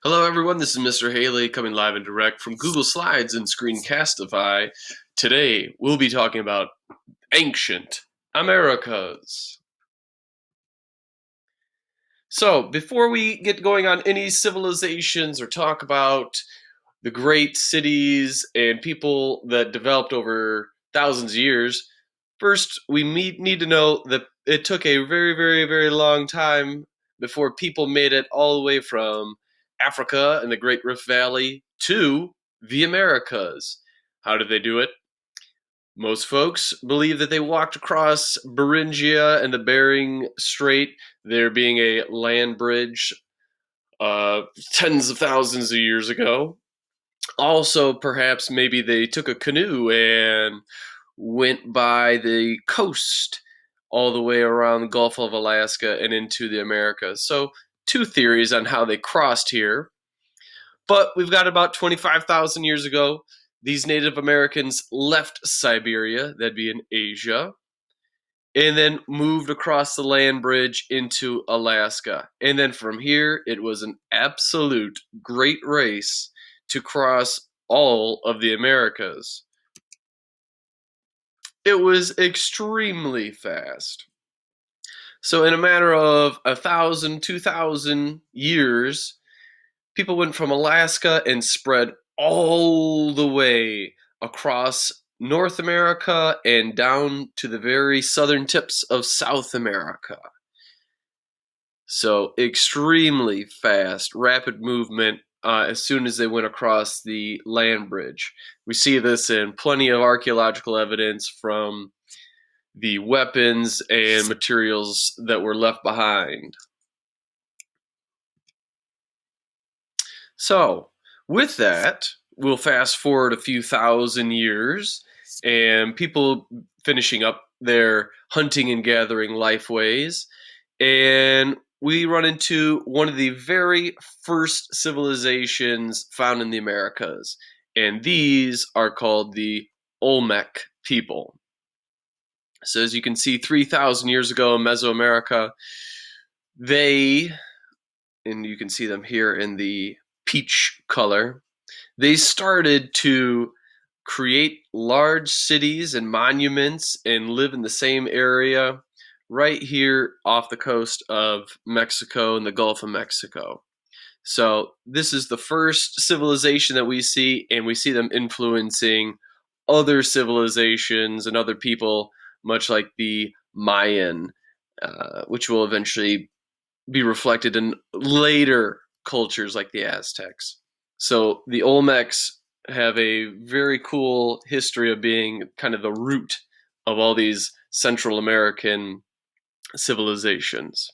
Hello, everyone. This is Mr. Haley coming live and direct from Google Slides and Screencastify. Today, we'll be talking about ancient Americas. So, before we get going on any civilizations or talk about the great cities and people that developed over thousands of years, first we need to know that it took a very, very, very long time before people made it all the way from Africa and the Great Rift Valley to the Americas. How did they do it? Most folks believe that they walked across Beringia and the Bering Strait, there being a land bridge tens of thousands of years ago. Also, perhaps maybe they took a canoe and went by the coast all the way around the Gulf of Alaska and into the Americas. So, two theories on how they crossed here. But we've got about 25,000 years ago, these Native Americans left Siberia, that'd be in Asia, and then moved across the land bridge into Alaska. And then from here, it was an absolute great race to cross all of the Americas. It was extremely fast. So, in a matter of 1,000, 2,000 years, people went from Alaska and spread all the way across North America and down to the very southern tips of South America. So, extremely fast, rapid movement as soon as they went across the land bridge. We see this in plenty of archaeological evidence from the weapons and materials that were left behind. So, with that, we'll fast forward a few thousand years and people finishing up their hunting and gathering life ways. And we run into one of the very first civilizations found in the Americas. And these are called the Olmec people. So, as you can see, 3,000 years ago in Mesoamerica, and you can see them here in the peach color, they started to create large cities and monuments and live in the same area right here off the coast of Mexico and the Gulf of Mexico. So this is the first civilization that we see, and we see them influencing other civilizations and other people, much like the Mayan, which will eventually be reflected in later cultures like the Aztecs. So the Olmecs have a very cool history of being kind of the root of all these Central American civilizations.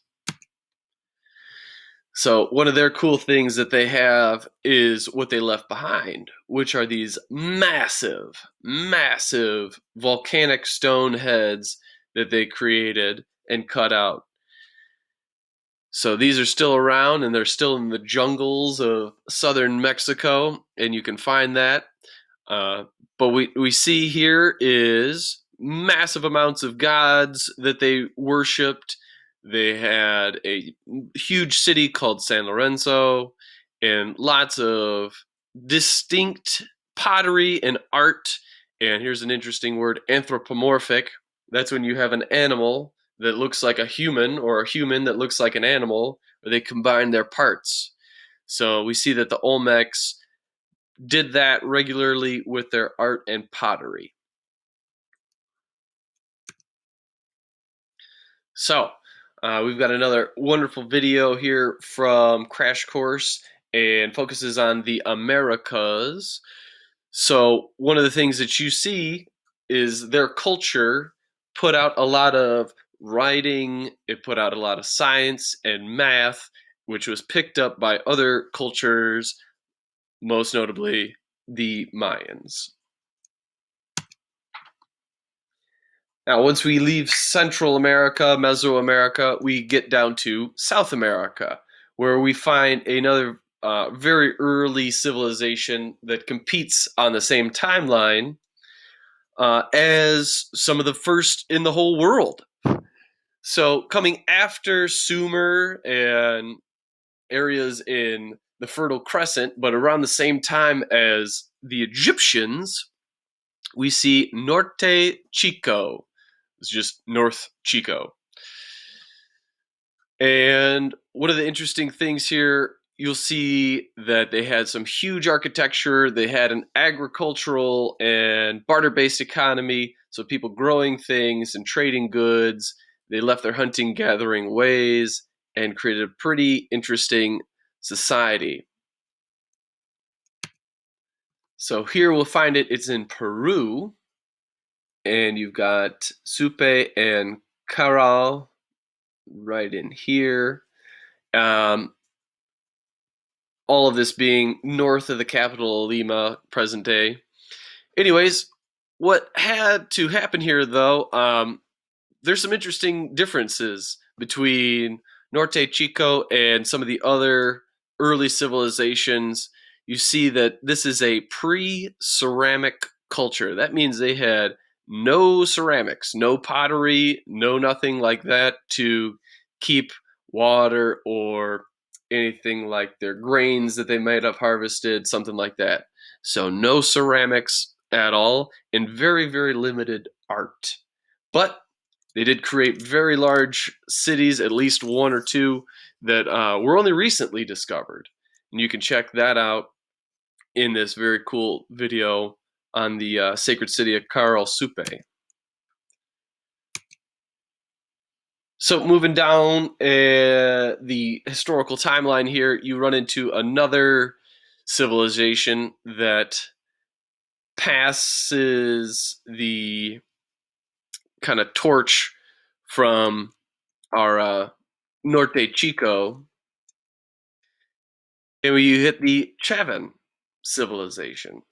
So one of their cool things that they have is what they left behind, which are these massive, massive volcanic stone heads that they created and cut out. So these are still around, and they're still in the jungles of southern Mexico, and you can find that. But we see here is massive amounts of gods that they worshipped. They had a huge city called San Lorenzo, and lots of distinct pottery and art. And here's an interesting word, anthropomorphic. That's when you have an animal that looks like a human or a human that looks like an animal, or they combine their parts. So we see that the Olmecs did that regularly with their art and pottery. So we've got another wonderful video here from Crash Course and focuses on the Americas. So one of the things that you see is their culture put out a lot of writing, it put out a lot of science and math, which was picked up by other cultures, most notably the Mayans. Now, once we leave Central America, Mesoamerica, we get down to South America, where we find another very early civilization that competes on the same timeline as some of the first in the whole world. So coming after Sumer and areas in the Fertile Crescent, but around the same time as the Egyptians, we see Norte Chico. It's just North Chico. And one of the interesting things here, you'll see that they had some huge architecture. They had an agricultural and barter-based economy, so people growing things and trading goods. They left their hunting gathering ways and created a pretty interesting society. So here we'll find it. It's in Peru, and you've got Supe and Caral right in here. All of this being north of the capital, Lima, present day. Anyways, what had to happen here, though, there's some interesting differences between Norte Chico and some of the other early civilizations. You see that this is a pre-ceramic culture. That means they had no ceramics, no pottery, no nothing like that to keep water or anything like their grains that they might have harvested, something like that. So no ceramics at all, and very, very limited art. But they did create very large cities, at least one or two that were only recently discovered. And you can check that out in this very cool video on the sacred city of Caral Supe. So moving down the historical timeline here, you run into another civilization that passes the kind of torch from our Norte Chico, and you hit the Chavin civilization.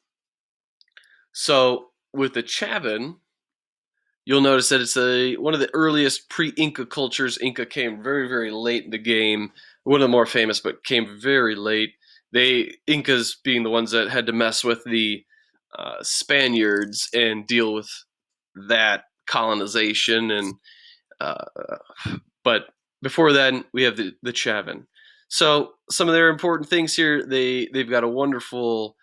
So with the Chavin, you'll notice that it's one of the earliest pre-Inca cultures. Inca came very, very late in the game. One of the more famous, but came very late. Incas being the ones that had to mess with the Spaniards and deal with that colonization. And but before then, we have the Chavin. So some of their important things here, they've got a wonderful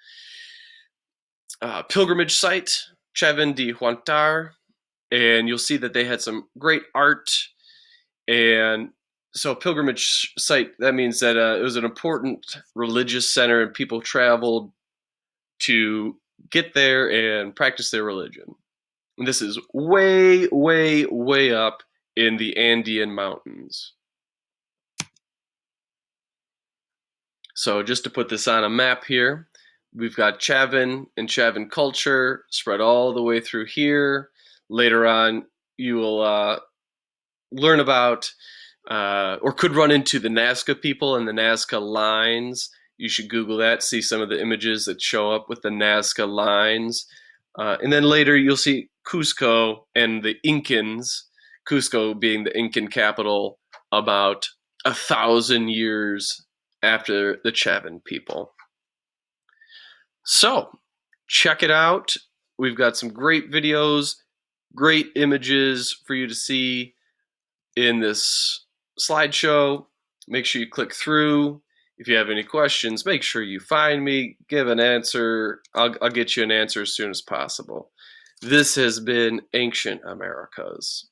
pilgrimage site, Chavin de Huantar, and you'll see that they had some great art. And so pilgrimage site, that means that it was an important religious center and people traveled to get there and practice their religion. And this is way, way, way up in the Andean mountains. So just to put this on a map here, we've got Chavin and Chavin culture spread all the way through here. Later on, you will learn about or could run into the Nazca people and the Nazca lines. You should Google that, see some of the images that show up with the Nazca lines. And then later you'll see Cusco and the Incans, Cusco being the Incan capital about 1,000 years after the Chavin people. So check it out. We've got some great videos, great images for you to see in this slideshow. Make sure you click through. If you have any questions, make sure you find me, give an answer. I'll get you an answer as soon as possible. This has been Ancient Americas.